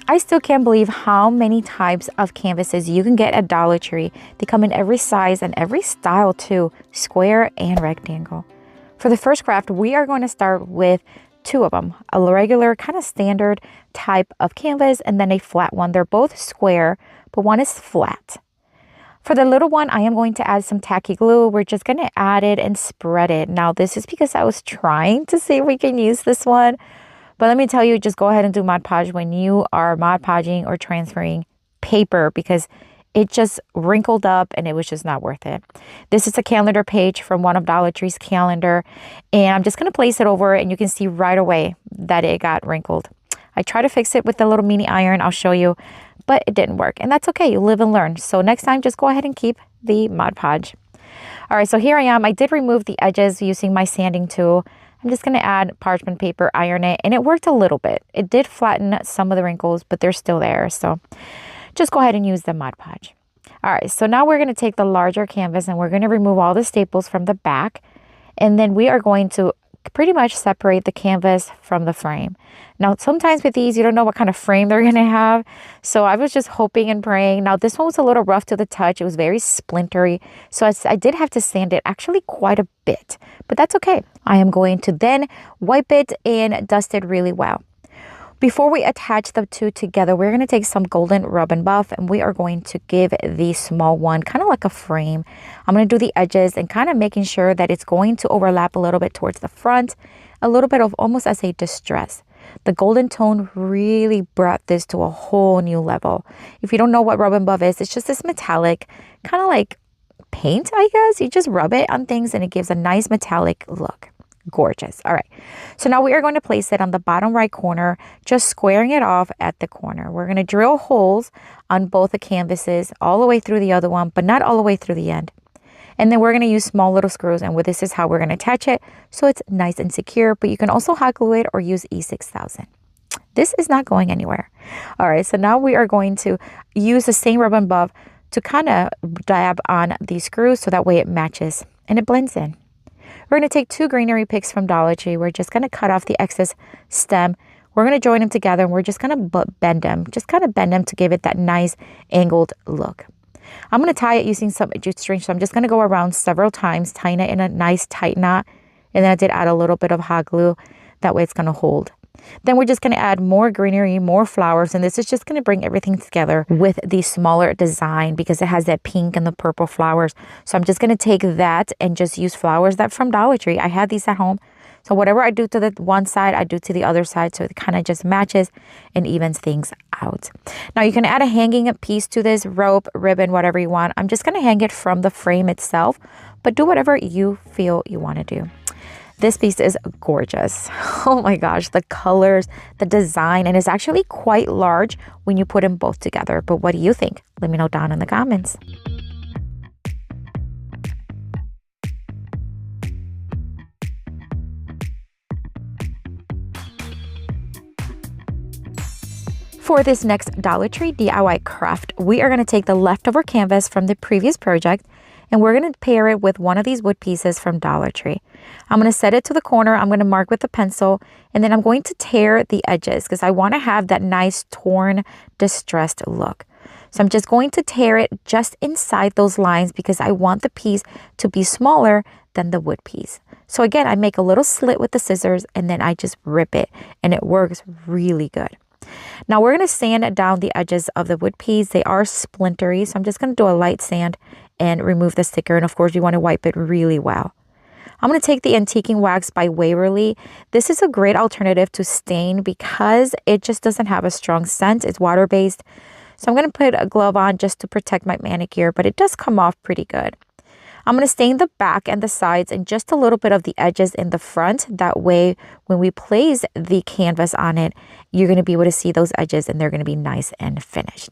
I still can't believe how many types of canvases you can get at Dollar Tree. They come in every size and every style too, square and rectangle. For the first craft, we are going to start with two of them, a regular kind of standard type of canvas and then a flat one. They're both square, but one is flat. For the little one, I am going to add some tacky glue. We're just going to add it and spread it. Now, this is because I was trying to see if we can use this one. But let me tell you, just go ahead and do Mod Podge when you are Mod Podging or transferring paper because it just wrinkled up and it was just not worth it. This is a calendar page from one of Dollar Tree's calendar. And I'm just going to place it over and you can see right away that it got wrinkled. I tried to fix it with the little mini iron. I'll show you, but it didn't work. And that's okay. You live and learn. So next time, just go ahead and keep the Mod Podge. All right, so here I am. I did remove the edges using my sanding tool. I'm just going to add parchment paper, iron it, and it worked a little bit. It did flatten some of the wrinkles, but they're still there. So just go ahead and use the Mod Podge. All right, so now we're going to take the larger canvas and we're going to remove all the staples from the back. And then we are going to pretty much separate the canvas from the frame. Now, sometimes with these, you don't know what kind of frame they're going to have. So I was just hoping and praying. Now, this one was a little rough to the touch. It was very splintery. So I did have to sand it actually quite a bit, but that's okay. I am going to then wipe it and dust it really well. Before we attach the two together, we're going to take some golden rub and buff and we are going to give the small one kind of like a frame. I'm going to do the edges and kind of making sure that it's going to overlap a little bit towards the front, a little bit of almost as a distress. The golden tone really brought this to a whole new level. If you don't know what rub and buff is, it's just this metallic, kind of like paint, I guess. You just rub it on things and it gives a nice metallic look. Gorgeous. All right. So now we are going to place it on the bottom right corner, just squaring it off at the corner. We're going to drill holes on both the canvases all the way through the other one, but not all the way through the end. And then we're going to use small little screws. And this is how we're going to attach it. So it's nice and secure, but you can also hot glue it or use E6000. This is not going anywhere. All right. So now we are going to use the same rub and buff to kind of dab on these screws so that way it matches and it blends in. We're going to take two greenery picks from Dollar Tree. We're just going to cut off the excess stem. We're going to join them together and we're just going to bend them. Just kind of bend them to give it that nice angled look. I'm going to tie it using some jute string. So I'm just going to go around several times, tying it in a nice tight knot. And then I did add a little bit of hot glue. That way it's going to hold. Then we're just going to add more greenery, more flowers, and this is just going to bring everything together with the smaller design because it has that pink and the purple flowers. So I'm just going to take that and just use flowers that from Dollar Tree. I had these at home. So whatever I do to the one side, I do to the other side. So it kind of just matches and evens things out. Now you can add a hanging piece to this, rope, ribbon, whatever you want. I'm just going to hang it from the frame itself, but do whatever you feel you want to do. This piece is gorgeous. Oh my gosh, the colors, the design, and it's actually quite large when you put them both together. But what do you think? Let me know down in the comments. For this next Dollar Tree DIY craft, we are going to take the leftover canvas from the previous project and we're going to pair it with one of these wood pieces from Dollar Tree. I'm going to set it to the corner. I'm going to mark with a pencil and then I'm going to tear the edges because I want to have that nice torn, distressed look. So I'm just going to tear it just inside those lines because I want the piece to be smaller than the wood piece. So again, I make a little slit with the scissors and then I just rip it and it works really good. Now we're going to sand down the edges of the wood piece. They are splintery, so I'm just going to do a light sand and remove the sticker. And of course, you want to wipe it really well. I'm going to take the Antiquing Wax by Waverly. This is a great alternative to stain because it just doesn't have a strong scent. It's water-based. So I'm going to put a glove on just to protect my manicure, but it does come off pretty good. I'm going to stain the back and the sides and just a little bit of the edges in the front. That way, when we place the canvas on it, you're going to be able to see those edges and they're going to be nice and finished.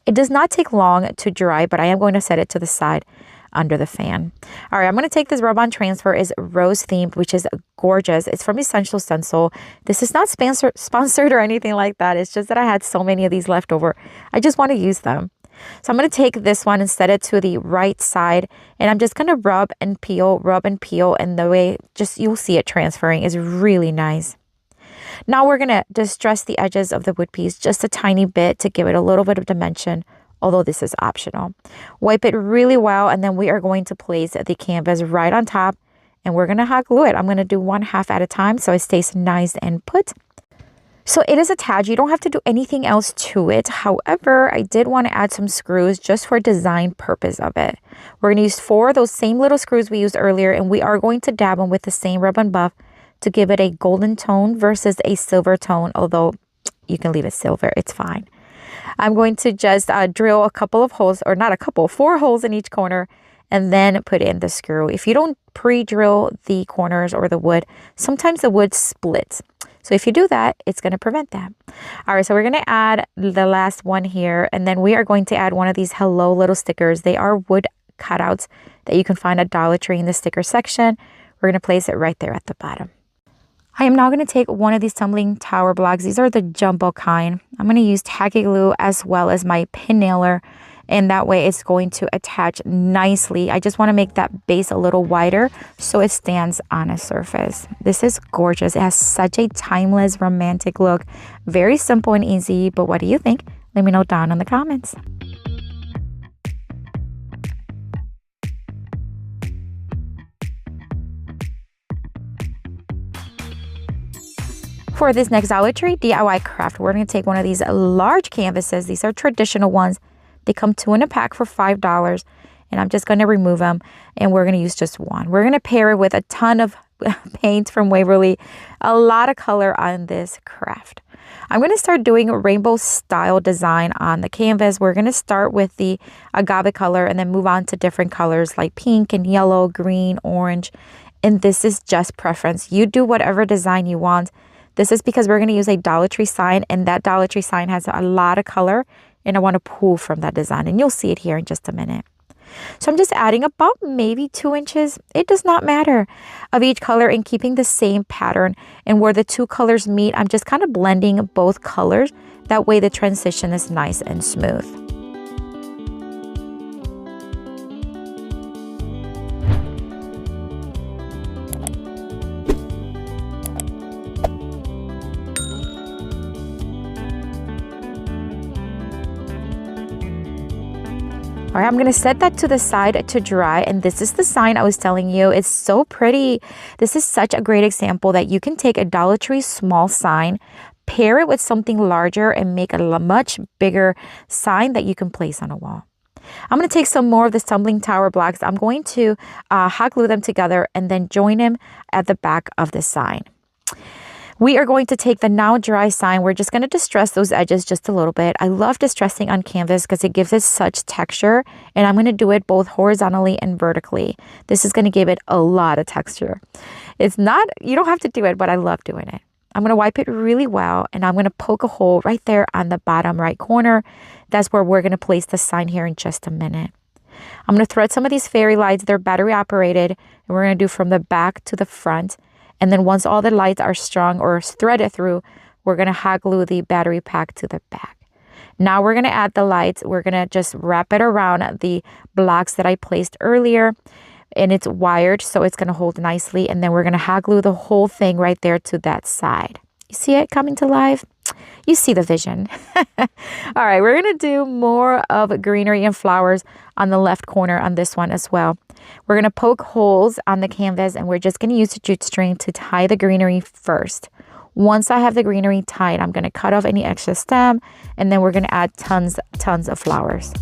It does not take long to dry, but I am going to set it to the side under the fan. All right, I'm going to take this rub-on transfer. Is rose themed, which is gorgeous. It's from Essential Stencil. This is not sponsored or anything like that. It's just that I had so many of these left over. I just want to use them. So I'm going to take this one and set it to the right side and I'm just going to rub and peel, and the way just you'll see it transferring is really nice. Now we're going to distress the edges of the wood piece just a tiny bit to give it a little bit of dimension, although this is optional. Wipe it really well, and then we are going to place the canvas right on top, and we're going to hot glue it. I'm going to do 1/2 at a time so it stays nice and put. So it is attached. You don't have to do anything else to it. However, I did want to add some screws just for design purpose of it. We're going to use 4 of those same little screws we used earlier, and we are going to dab them with the same rub and buff to give it a golden tone versus a silver tone, although you can leave it silver, it's fine. I'm going to just drill a couple of holes, or not a couple, 4 holes in each corner, and then put in the screw. If you don't pre-drill the corners or the wood, sometimes the wood splits. So if you do that, it's going to prevent that. All right, so we're going to add the last one here, and then we are going to add one of these hello little stickers. They are wood cutouts that you can find at Dollar Tree in the sticker section. We're going to place it right there at the bottom. I am now going to take one of these tumbling tower blocks. These are the jumbo kind. I'm going to use tacky glue as well as my pin nailer, and that way it's going to attach nicely. I just want to make that base a little wider so it stands on a surface. This is gorgeous. It has such a timeless, romantic look. Very simple and easy, but what do you think? Let me know down in the comments. For this next Dollar Tree DIY craft, we're going to take one of these large canvases. These are traditional ones. They come 2 in a pack for $5, and I'm just going to remove them, and we're going to use just one. We're going to pair it with a ton of paint from Waverly, a lot of color on this craft. I'm going to start doing a rainbow style design on the canvas. We're going to start with the agave color and then move on to different colors like pink and yellow, green, orange, and this is just preference. You do whatever design you want. This is because we're going to use a Dollar Tree sign, and that Dollar Tree sign has a lot of color, and I want to pull from that design, and you'll see it here in just a minute. So I'm just adding about maybe 2 inches, it does not matter, of each color and keeping the same pattern. And where the 2 colors meet, I'm just kind of blending both colors. That way the transition is nice and smooth. All right, I'm going to set that to the side to dry, and this is the sign I was telling you. It's so pretty. This is such a great example that you can take a Dollar Tree small sign, pair it with something larger, and make a much bigger sign that you can place on a wall. I'm going to take some more of this tumbling tower blocks. I'm going to hot glue them together and then join them at the back of the sign. We are going to take the now dry sign. We're just going to distress those edges just a little bit. I love distressing on canvas because it gives it such texture, and I'm going to do it both horizontally and vertically. This is going to give it a lot of texture. It's not, you don't have to do it, but I love doing it. I'm going to wipe it really well, and I'm going to poke a hole right there on the bottom right corner. That's where we're going to place the sign here in just a minute. I'm going to thread some of these fairy lights. They're battery operated, and we're going to do from the back to the front. And then once all the lights are strung or threaded through, we're going to hot glue the battery pack to the back. Now we're going to add the lights. We're going to just wrap it around the blocks that I placed earlier. And it's wired, so it's going to hold nicely. And then we're going to hot glue the whole thing right there to that side. You see it coming to life? You see the vision. All right, we're going to do more of greenery and flowers on the left corner on this one as well. We're going to poke holes on the canvas, and we're just going to use the jute string to tie the greenery first. Once I have the greenery tied, I'm going to cut off any extra stem, and then we're going to add tons of flowers.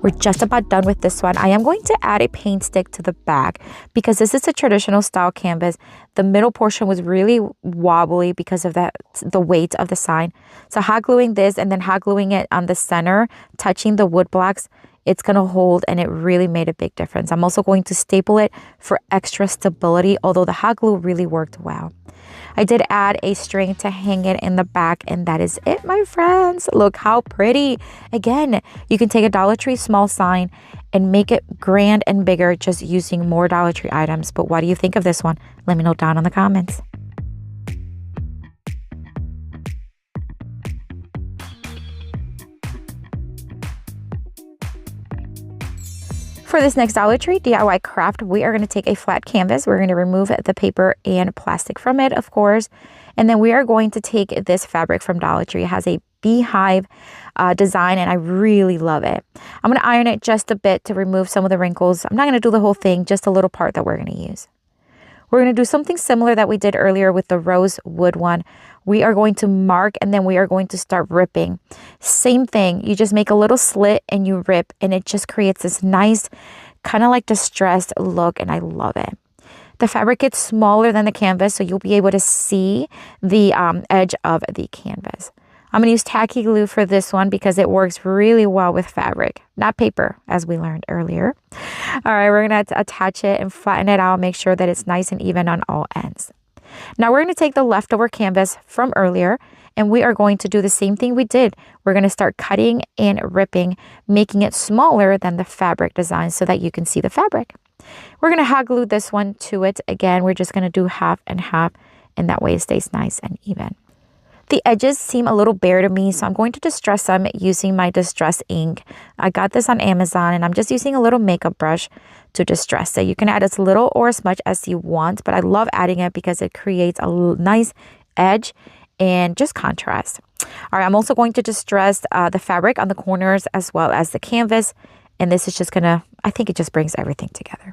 We're just about done with this one. I am going to add a paint stick to the back because this is a traditional style canvas. The middle portion was really wobbly because of the weight of the sign. So hot gluing this and then hot gluing it on the center, touching the wood blocks, it's going to hold, and it really made a big difference. I'm also going to staple it for extra stability, although the hot glue really worked well. I did add a string to hang it in the back, and that is it, my friends. Look how pretty. Again, you can take a Dollar Tree small sign and make it grand and bigger just using more Dollar Tree items. But what do you think of this one? Let me know down in the comments. For this next Dollar Tree DIY craft, we are going to take a flat canvas. We're going to remove the paper and plastic from it, of course. And then we are going to take this fabric from Dollar Tree. It has a beehive design, and I really love it. I'm going to iron it just a bit to remove some of the wrinkles. I'm not going to do the whole thing, just a little part that we're going to use. We're going to do something similar that we did earlier with the rose wood one. We are going to mark, and then we are going to start ripping. Same thing. You just make a little slit and you rip, and it just creates this nice kind of like distressed look, and I love it. The fabric gets smaller than the canvas, so you'll be able to see the edge of the canvas. I'm going to use tacky glue for this one because it works really well with fabric, not paper, as we learned earlier. All right, we're going to attach it and flatten it out, make sure that it's nice and even on all ends. Now we're going to take the leftover canvas from earlier, and we are going to do the same thing we did. We're going to start cutting and ripping, making it smaller than the fabric design so that you can see the fabric. We're going to hot glue this one to it. Again, we're just going to do half and half, and that way it stays nice and even. The edges seem a little bare to me, so I'm going to distress them using my distress ink. I got this on Amazon, and I'm just using a little makeup brush to distress it. You can add as little or as much as you want, but I love adding it because it creates a nice edge and just contrast. All right, I'm also going to distress the fabric on the corners as well as the canvas, and this is just gonna, I think it just brings everything together.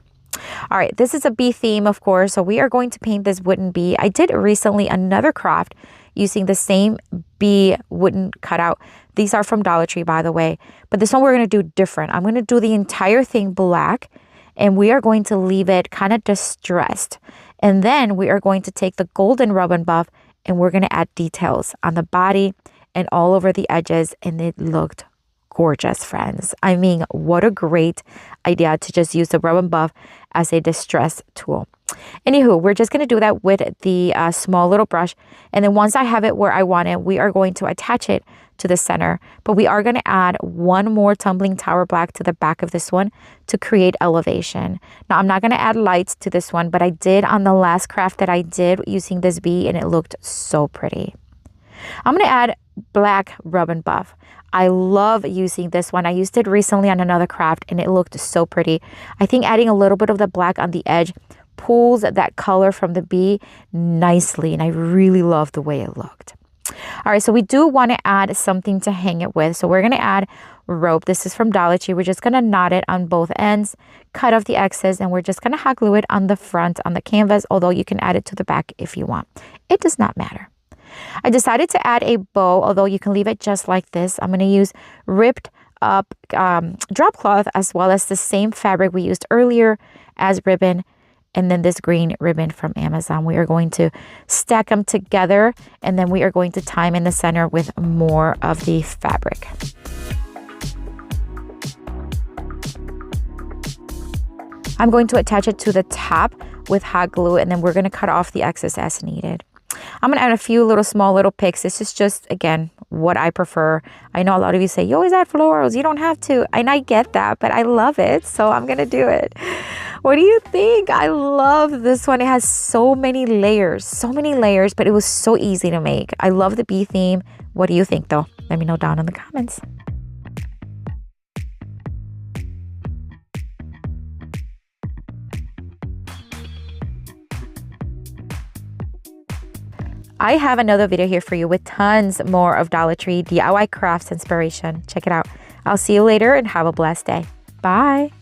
All right, this is a bee theme, of course, so we are going to paint this wooden bee. I did recently another craft using the same bee wooden cutout. These are from Dollar Tree, by the way, but this one we're going to do different. I'm going to do the entire thing black, and we are going to leave it kind of distressed. And then we are going to take the golden rub and buff, and we're going to add details on the body and all over the edges, and it looked gorgeous, friends. I mean, what a great idea to just use the rub and buff as a distress tool. Anywho, we're just going to do that with the small little brush. And then once I have it where I want it, we are going to attach it to the center. But we are going to add one more tumbling tower black to the back of this one to create elevation. Now, I'm not going to add lights to this one, but I did on the last craft that I did using this bee, and it looked so pretty. I'm going to add black rub and buff. I love using this one. I used it recently on another craft, and it looked so pretty. I think adding a little bit of the black on the edge pulls that color from the bee nicely, and I really love the way it looked. All right, so we do want to add something to hang it with. So we're going to add rope. This is from Dollar Tree. We're just going to knot it on both ends, cut off the excess, and we're just going to hot glue it on the front on the canvas, although you can add it to the back if you want. It does not matter. I decided to add a bow, although you can leave it just like this. I'm going to use ripped up drop cloth as well as the same fabric we used earlier as ribbon, and then this green ribbon from Amazon. We are going to stack them together, and then we are going to tie them in the center with more of the fabric. I'm going to attach it to the top with hot glue, and then we're going to cut off the excess as needed. I'm going to add a few small little picks. This is just, again, what I prefer. I know a lot of you say, you always add florals. You don't have to. And I get that, but I love it, so I'm going to do it. What do you think? I love this one. It has so many layers, but it was so easy to make. I love the bee theme. What do you think, though? Let me know down in the comments. I have another video here for you with tons more of Dollar Tree DIY crafts inspiration. Check it out. I'll see you later and have a blessed day. Bye.